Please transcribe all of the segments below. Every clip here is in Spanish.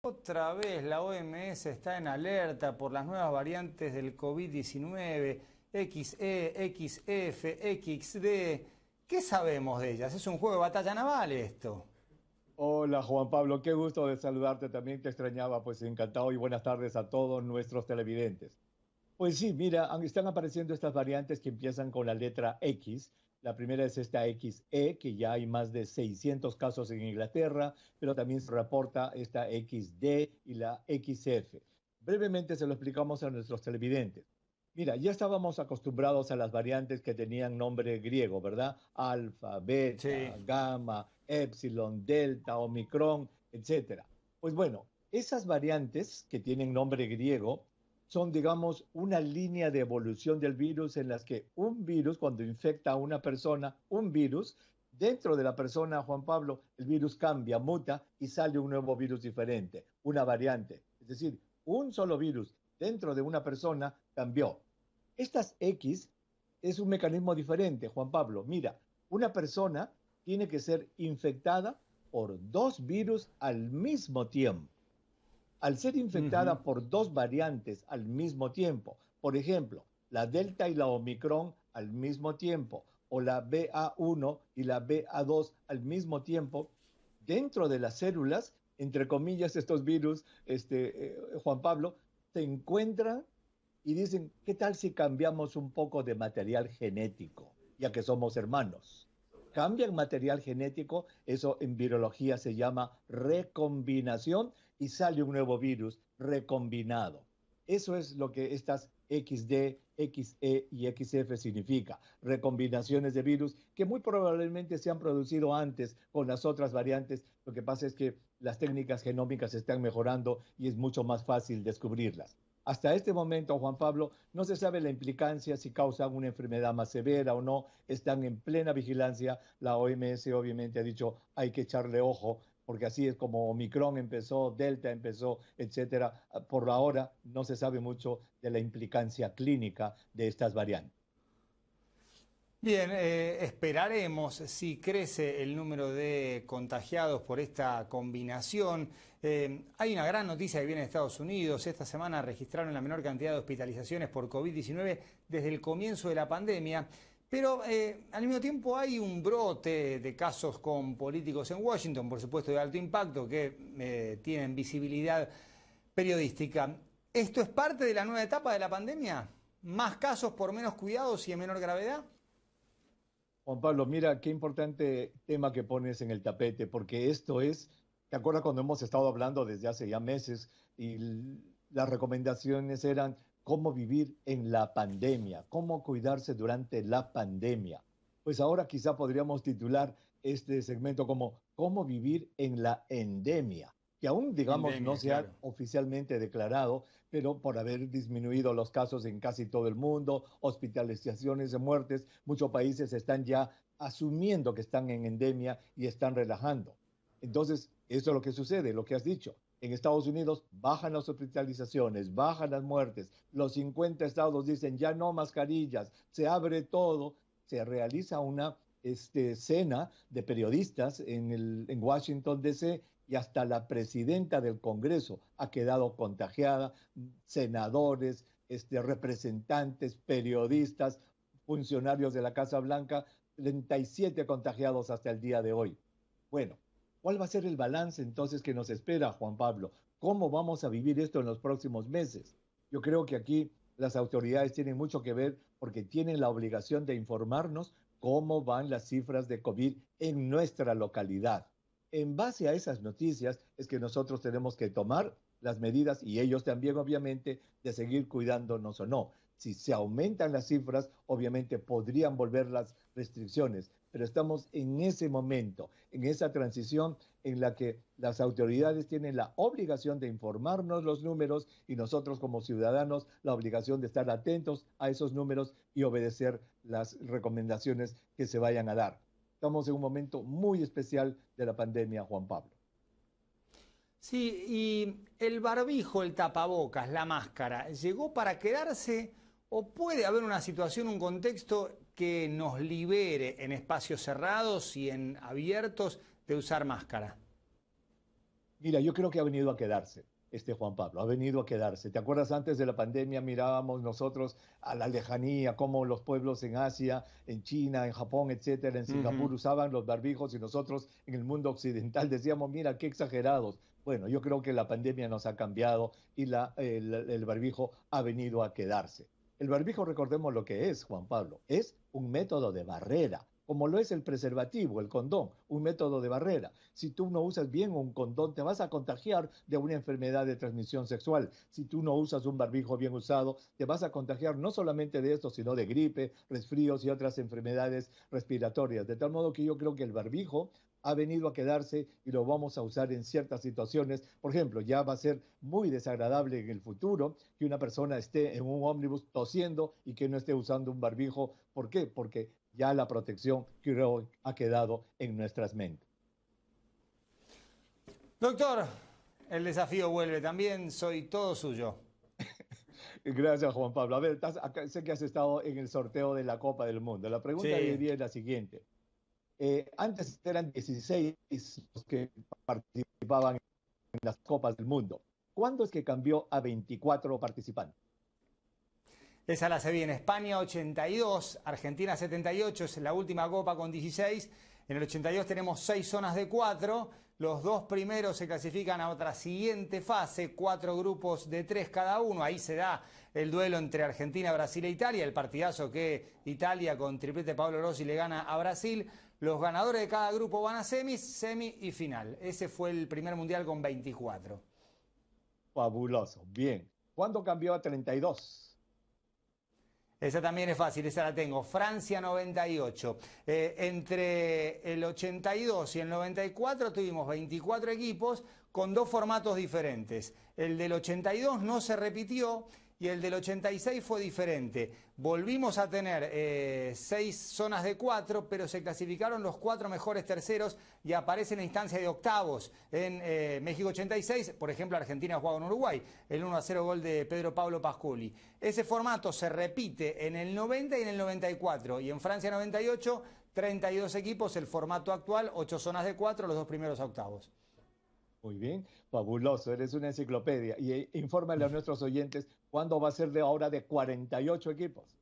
Otra vez la OMS está en alerta por las nuevas variantes del COVID-19, XE, XF, XD. ¿Qué sabemos de ellas? ¿Es un juego de batalla naval esto? Hola Juan Pablo, qué gusto de saludarte, también te extrañaba, pues encantado y buenas tardes a todos nuestros televidentes. Pues sí, mira, están apareciendo estas variantes que empiezan con la letra X. La primera es esta XE, que ya hay más de 600 casos en Inglaterra, pero también se reporta esta XD y la XF. Brevemente se lo explicamos a nuestros televidentes. Mira, ya estábamos acostumbrados a las variantes que tenían nombre griego, ¿verdad? Alfa, Sí. beta, gamma, epsilon, delta, omicron, etcétera. Pues bueno, esas variantes que tienen nombre griego son, digamos, una línea de evolución del virus en las que un virus, cuando infecta a una persona, un virus, dentro de la persona, Juan Pablo, el virus cambia, muta y sale un nuevo virus diferente, una variante. Es decir, un solo virus dentro de una persona cambió. Estas X es un mecanismo diferente, Juan Pablo. Mira, una persona tiene que ser infectada por dos virus al mismo tiempo. Al ser Ujú. infectada por dos variantes al mismo tiempo, por ejemplo, la Delta y la Omicron al mismo tiempo, o la BA1 y la BA2 al mismo tiempo, dentro de las células, entre comillas, estos virus, Juan Pablo, se encuentran y dicen, ¿qué tal si cambiamos un poco de material genético, ya que somos hermanos? Cambian material genético, eso en virología se llama recombinación y sale un nuevo virus recombinado. Eso es lo que estas XD, XE y XF significa, recombinaciones de virus que muy probablemente se han producido antes con las otras variantes. Lo que pasa es que las técnicas genómicas están mejorando y es mucho más fácil descubrirlas. Hasta este momento, Juan Pablo, no se sabe la implicancia si causan una enfermedad más severa o no. Están en plena vigilancia. La OMS obviamente ha dicho hay que echarle ojo porque así es como Omicron empezó, Delta empezó, etcétera. Por ahora no se sabe mucho de la implicancia clínica de estas variantes. Bien, esperaremos si crece el número de contagiados por esta combinación. Hay una gran noticia que viene de Estados Unidos. Esta semana registraron la menor cantidad de hospitalizaciones por COVID-19 desde el comienzo de la pandemia. Pero al mismo tiempo hay un brote de casos con políticos en Washington, por supuesto de alto impacto, que tienen visibilidad periodística. ¿Esto es parte de la nueva etapa de la pandemia? ¿Más casos por menos cuidados y en menor gravedad? Juan Pablo, mira qué importante tema que pones en el tapete, porque esto es, ¿te acuerdas cuando hemos estado hablando desde hace ya meses y las recomendaciones eran cómo vivir en la pandemia, cómo cuidarse durante la pandemia? Pues ahora quizá podríamos titular este segmento como cómo vivir en la endemia, que aún, digamos, no Endemia, se ha claro. oficialmente declarado, pero por haber disminuido los casos en casi todo el mundo, hospitalizaciones de muertes, muchos países están ya asumiendo que están en endemia y están relajando. Entonces, eso es lo que sucede, lo que has dicho. En Estados Unidos bajan las hospitalizaciones, bajan las muertes, los 50 estados dicen ya no mascarillas, se abre todo, se realiza una cena de periodistas en Washington, D.C., y hasta la presidenta del Congreso ha quedado contagiada, senadores, representantes, periodistas, funcionarios de la Casa Blanca, 37 contagiados hasta el día de hoy. Bueno, ¿cuál va a ser el balance entonces que nos espera, Juan Pablo? ¿Cómo vamos a vivir esto en los próximos meses? Yo creo que aquí las autoridades tienen mucho que ver porque tienen la obligación de informarnos cómo van las cifras de COVID en nuestra localidad. En base a esas noticias es que nosotros tenemos que tomar las medidas y ellos también, obviamente, de seguir cuidándonos o no. Si se aumentan las cifras, obviamente podrían volver las restricciones, pero estamos en ese momento, en esa transición en la que las autoridades tienen la obligación de informarnos los números y nosotros como ciudadanos la obligación de estar atentos a esos números y obedecer las recomendaciones que se vayan a dar. Estamos en un momento muy especial de la pandemia, Juan Pablo. Sí, y el barbijo, el tapabocas, la máscara, ¿llegó para quedarse o puede haber una situación, un contexto que nos libere en espacios cerrados y en abiertos de usar máscara? Mira, yo creo que ha venido a quedarse, Juan Pablo, ha venido a quedarse. ¿Te acuerdas antes de la pandemia mirábamos nosotros a la lejanía, cómo los pueblos en Asia, en China, en Japón, etcétera, en Ujú. Singapur usaban los barbijos y nosotros en el mundo occidental decíamos, mira, qué exagerados. Bueno, yo creo que la pandemia nos ha cambiado y el barbijo ha venido a quedarse. El barbijo, recordemos lo que es, Juan Pablo, es un método de barrera, como lo es el preservativo, el condón, un método de barrera. Si tú no usas bien un condón, te vas a contagiar de una enfermedad de transmisión sexual. Si tú no usas un barbijo bien usado, te vas a contagiar no solamente de esto, sino de gripe, resfríos y otras enfermedades respiratorias. De tal modo que yo creo que el barbijo ha venido a quedarse y lo vamos a usar en ciertas situaciones. Por ejemplo, ya va a ser muy desagradable en el futuro que una persona esté en un ómnibus tosiendo y que no esté usando un barbijo. ¿Por qué? Porque ya la protección creo ha quedado en nuestras mentes. Doctor, el desafío vuelve también, soy todo suyo. Gracias, Juan Pablo. A ver, sé que has estado en el sorteo de la Copa del Mundo. La pregunta de hoy Sí, día es la siguiente. Antes eran 16 los que participaban en las Copas del Mundo. ¿Cuándo es que cambió a 24 participantes? esa la se vi en España 82, Argentina 78, es la última copa con 16. En el 82 tenemos 6 zonas de 4. Los dos primeros se clasifican a otra siguiente fase, 4 grupos de 3 cada uno. Ahí se da el duelo entre Argentina, Brasil e Italia, el partidazo que Italia con triplete de Pablo Rossi le gana a Brasil. Los ganadores de cada grupo van a semis, semi y final. Ese fue el primer mundial con 24. Fabuloso. Bien. ¿Cuándo cambió a 32? Esa también es fácil, esa la tengo. Francia 98. Entre el 82 y el 94 tuvimos 24 equipos con dos formatos diferentes. El del 82 no se repitió y el del 86 fue diferente. Volvimos a tener 6 zonas de 4, pero se clasificaron los 4 mejores terceros y aparece en la instancia de octavos. En México 86, por ejemplo, Argentina jugaba con Uruguay, el 1-0 gol de Pedro Pablo Pasculi. Ese formato se repite en el 90 y en el 94, y en Francia 98, 32 equipos, el formato actual, 8 zonas de 4, los dos primeros a octavos. Muy bien, fabuloso, eres una enciclopedia. Y infórmale a nuestros oyentes cuándo va a ser de ahora de 48 equipos.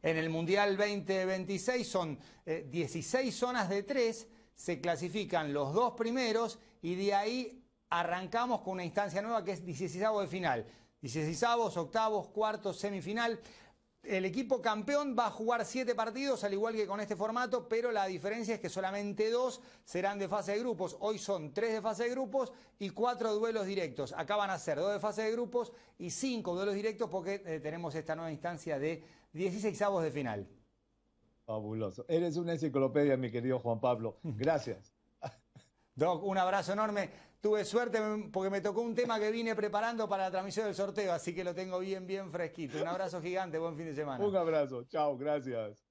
En el Mundial 2026 son 16 zonas de 3, se clasifican los dos primeros y de ahí arrancamos con una instancia nueva que es 16avos de final. 16avos, octavos, cuartos, semifinal. El equipo campeón va a jugar 7 partidos, al igual que con este formato, pero la diferencia es que solamente 2 serán de fase de grupos. Hoy son 3 de fase de grupos y 4 duelos directos. Acá van a ser 2 de fase de grupos y 5 duelos directos porque tenemos esta nueva instancia de 16avos de final. Fabuloso. Eres una enciclopedia, mi querido Juan Pablo. Gracias. Doc, un abrazo enorme. Tuve suerte porque me tocó un tema que vine preparando para la transmisión del sorteo, así que lo tengo bien, bien fresquito. Un abrazo gigante, buen fin de semana. Un abrazo. Chao, gracias.